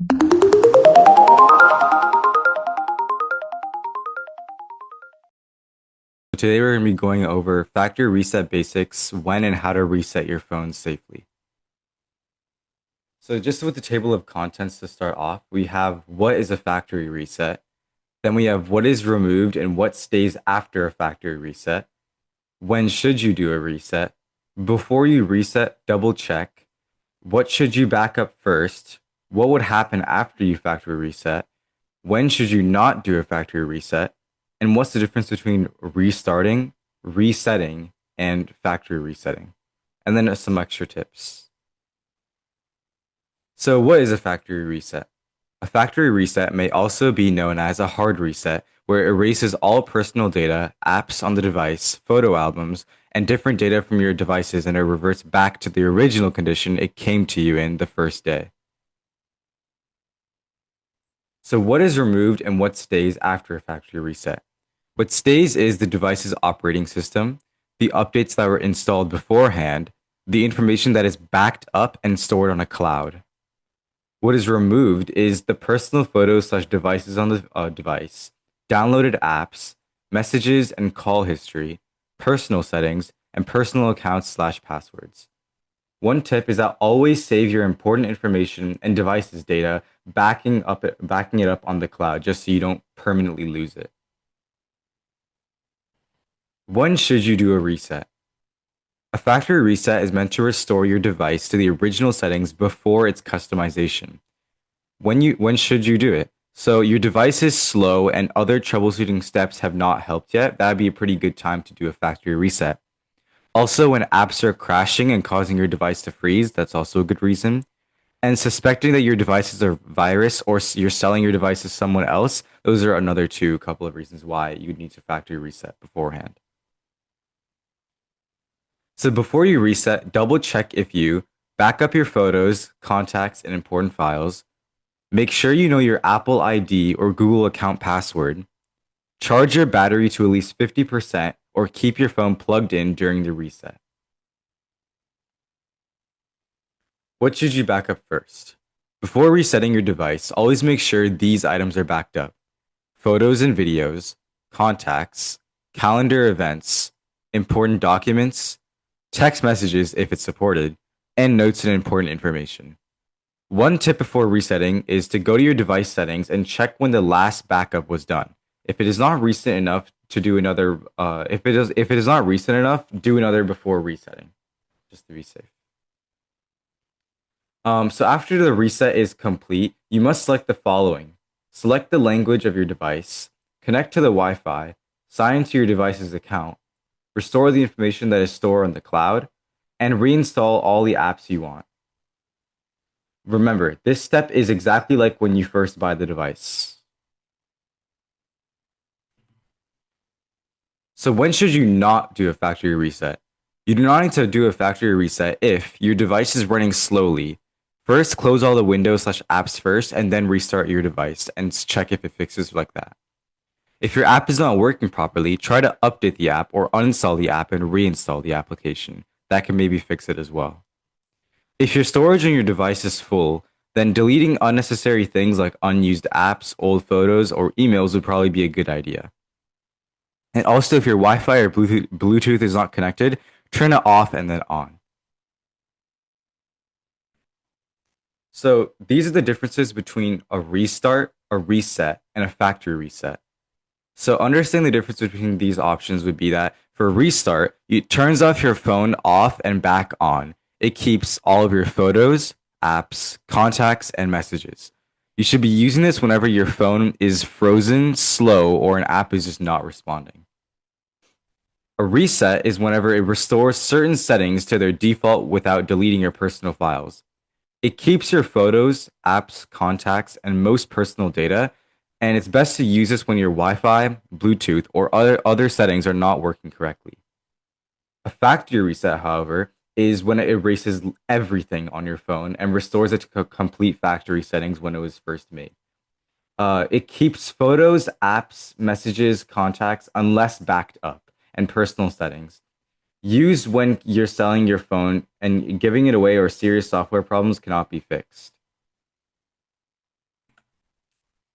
Today we're going to be going over factory reset basics, when and how to reset your phone safely. So just with the table of contents to start off, we have what is a factory reset. Then we have what is removed and what stays after a factory reset. When should you do a reset? Before you reset, double check. What should you back up first? What would happen after you factory reset? When should you not do a factory reset? And what's the difference between restarting, resetting, and factory resetting? And then some extra tips. So, what is a factory reset? A factory reset may also be known as a hard reset, where it erases all personal data, apps on the device, photo albums, and different data from your devices, and it reverts back to the original condition it came to you in the first day. So, what is removed and what stays after a factory reset? What stays is the device's operating system, the updates that were installed beforehand, the information that is backed up and stored on a cloud. What is removed is the personal photos slash devices on the device, downloaded apps, messages and call history, personal settings, and personal accounts slash passwords. One tip is that always save your important information and devices data, backing it up on the cloud just so you don't permanently lose it. When should you do a reset? A factory reset is meant to restore your device to the original settings before its customization. When should you do it? So your device is slow and other troubleshooting steps have not helped yet. That'd be a pretty good time to do a factory reset. Also, when apps are crashing and causing your device to freeze, that's also a good reason. And suspecting that your device is a virus or you're selling your device to someone else, those are another couple of reasons why you need to factory reset beforehand. So before you reset, double check if you back up your photos, contacts, and important files. Make sure you know your Apple ID or Google account password. Charge your battery to at least 50% or keep your phone plugged in during the reset. What should you back up first? Before resetting your device, always make sure these items are backed up: photos and videos, contacts, calendar events, important documents, text messages if it's supported, and notes and important information. One tip before resetting is to go to your device settings and check when the last backup was done. If it is not recent enough to do another, if it is not recent enough, do another before resetting, just to be safe. So after the reset is complete, you must select the following: select the language of your device, connect to the Wi-Fi, sign into your device's account, restore the information that is stored on the cloud, and reinstall all the apps you want. Remember, this step is exactly like when you first buy the device. So when should you not do a factory reset? You do not need to do a factory reset if your device is running slowly. First, close all the windows slash apps first, and then restart your device and check if it fixes like that. If your app is not working properly, try to update the app or uninstall the app and reinstall the application. That can maybe fix it as well. If your storage on your device is full, then deleting unnecessary things like unused apps, old photos, or emails would probably be a good idea. And also, if your Wi-Fi or Bluetooth is not connected, turn it off and then on. So these are the differences between a restart, a reset, and a factory reset. So understanding the difference between these options would be that for restart, it turns off your phone off and back on. It keeps all of your photos, apps, contacts, and messages. You should be using this whenever your phone is frozen, slow, or an app is just not responding. A reset is whenever it restores certain settings to their default without deleting your personal files. It keeps your photos, apps, contacts, and most personal data, and it's best to use this when your Wi-Fi, Bluetooth, or other settings are not working correctly. A factory reset, however, is when it erases everything on your phone and restores it to complete factory settings when it was first made. It keeps photos, apps, messages, contacts, unless backed up, and personal settings. Used when you're selling your phone and giving it away or serious software problems cannot be fixed.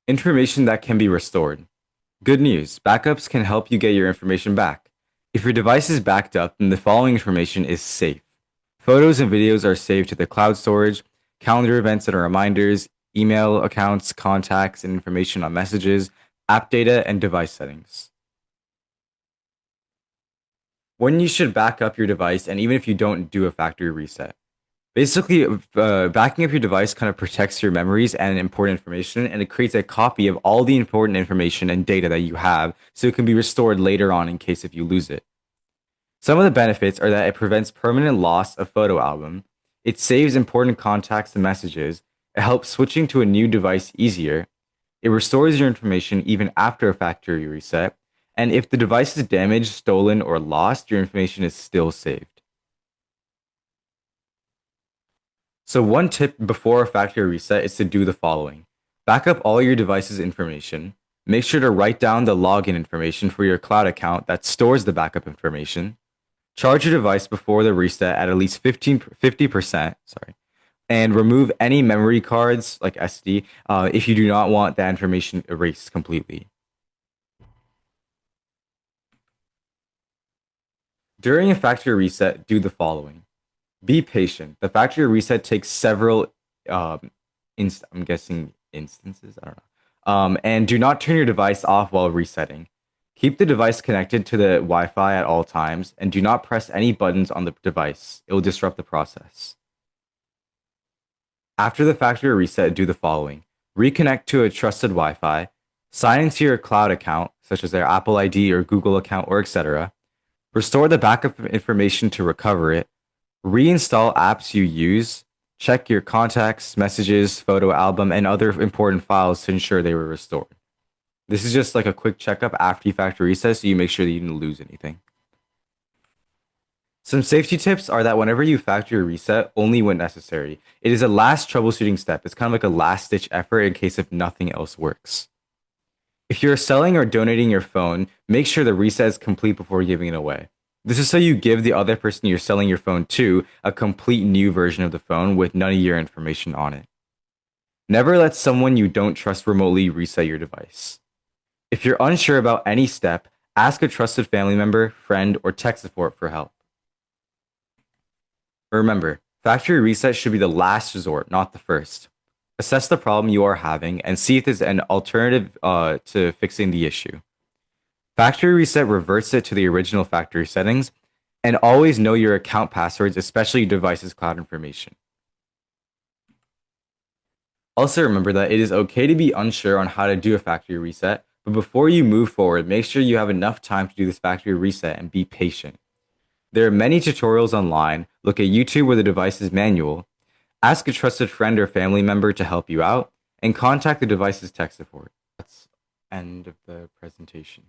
Information that can be restored. Good news, backups can help you get your information back. If your device is backed up, then the following information is safe. Photos and videos are saved to the cloud storage, calendar events and reminders, email accounts, contacts, and information on messages, app data, and device settings. When you should back up your device, and even if you don't do a factory reset. Basically, backing up your device kind of protects your memories and important information, and it creates a copy of all the important information and data that you have, so it can be restored later on in case if you lose it. Some of the benefits are that it prevents permanent loss of photo album, it saves important contacts and messages, it helps switching to a new device easier, it restores your information even after a factory reset, and if the device is damaged, stolen, or lost, your information is still saved. So one tip before a factory reset is to do the following. Back up all your device's information. Make sure to write down the login information for your cloud account that stores the backup information. Charge your device before the reset at least 50%, and remove any memory cards like SD if you do not want that information erased completely. During a factory reset, do the following. Be patient. The factory reset takes several, um, I'm guessing instances. I don't know. And do not turn your device off while resetting. Keep the device connected to the Wi-Fi at all times, and do not press any buttons on the device. It will disrupt the process. After the factory reset, do the following. Reconnect to a trusted Wi-Fi. Sign into your cloud account, such as their Apple ID or Google account or etc. Restore the backup information to recover it. Reinstall apps you use. Check your contacts, messages, photo album, and other important files to ensure they were restored. This is just like a quick checkup after you factory reset so you make sure that you didn't lose anything. Some safety tips are that whenever you factory reset, only when necessary. It is a last troubleshooting step. It's kind of like a last ditch effort in case if nothing else works. If you're selling or donating your phone, make sure the reset is complete before giving it away. This is so you give the other person you're selling your phone to a complete new version of the phone with none of your information on it. Never let someone you don't trust remotely reset your device. If you're unsure about any step, ask a trusted family member, friend, or tech support for help. Remember, factory reset should be the last resort, not the first. Assess the problem you are having and see if there's an alternative to fixing the issue. Factory reset reverts it to the original factory settings, and always know your account passwords, especially your device's cloud information. Also remember that it is okay to be unsure on how to do a factory reset, but before you move forward, make sure you have enough time to do this factory reset and be patient. There are many tutorials online. Look at YouTube with the device's manual. Ask a trusted friend or family member to help you out, and contact the device's tech support. That's end of the presentation.